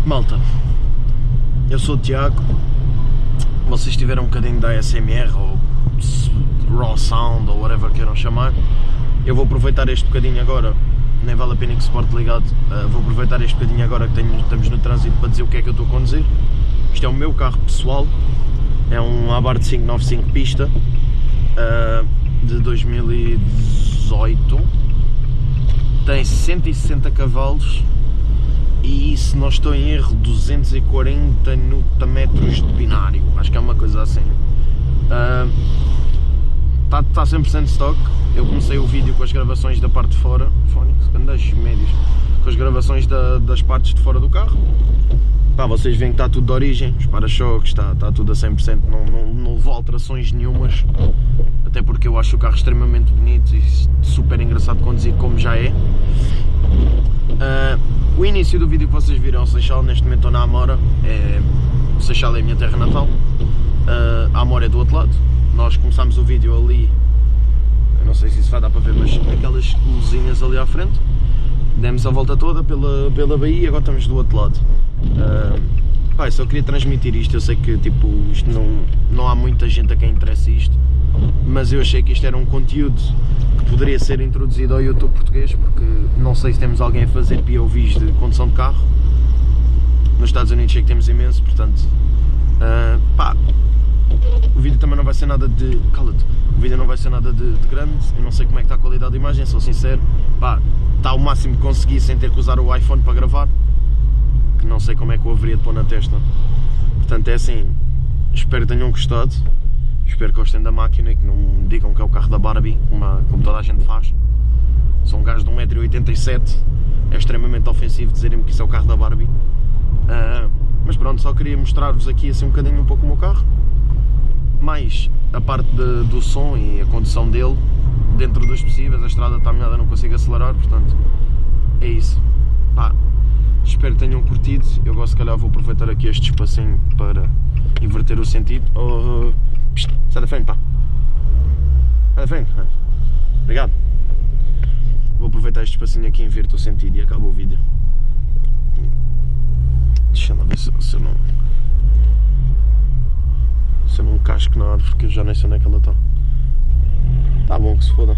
Malta, eu sou o Tiago. Vocês tiveram um bocadinho da ASMR ou Raw Sound ou whatever queiram chamar. Eu vou aproveitar este bocadinho agora, nem vale a pena que se porte ligado. Vou aproveitar este bocadinho agora que estamos no trânsito para dizer o que é que eu estou a conduzir. Isto é o meu carro pessoal, é um Abarth 595 pista de 2018, tem 160 cavalos e, se não estou em erro, 240 Nm de binário, acho que é uma coisa assim. Está 100% stock. Eu comecei o vídeo com as gravações da parte de fora, grandes médios, com as gravações das partes de fora do carro. Pá, vocês veem que está tudo de origem, os para-choques, está tudo a 100%, não levou alterações nenhumas, até porque eu acho o carro extremamente bonito e super engraçado de conduzir, como já é. O início do vídeo que vocês viram é o Seixal. Neste momento estou na Amora, o Seixal é a minha terra natal, a Amora é do outro lado. Nós começámos o vídeo ali, eu não sei se isso vai dar para ver, mas aquelas luzinhas ali à frente. Demos a volta toda pela Bahia e agora estamos do outro lado. Pá, só queria transmitir isto. Eu sei que tipo, isto não há muita gente a quem interessa isto, mas eu achei que isto era um conteúdo que poderia ser introduzido ao YouTube português, porque não sei se temos alguém a fazer POVs de condução de carro. Nos Estados Unidos sei que temos imenso, portanto, pá, o vídeo também não vai ser nada de... Cala-te! O vídeo não vai ser nada de grande, eu não sei como é que está a qualidade da imagem, sou sincero. Pá, está o máximo que consegui sem ter que usar o iPhone para gravar, que não sei como é que eu haveria de pôr na testa. Portanto, é assim, espero que tenham gostado, espero que gostem da máquina e que não me digam que é o carro da Barbie, como toda a gente faz. Sou um gajo de 1,87 m, é extremamente ofensivo dizerem-me que isso é o carro da Barbie. Mas pronto, só queria mostrar-vos aqui assim um bocadinho o meu carro, mais a parte do som e a condução dele, dentro dos possíveis. A estrada está molhada, não consigo acelerar, portanto, é isso. Pá, espero que tenham curtido. Eu gosto, se calhar vou aproveitar aqui este espacinho para inverter o sentido. Sai da frente, pá. Sai da frente. Obrigado. Vou aproveitar este espacinho aqui, inverto o sentido e acaba o vídeo. Deixa-me ver se eu não casco na árvore, porque eu já nem sei onde é que ela está. Tá bom, que se foda.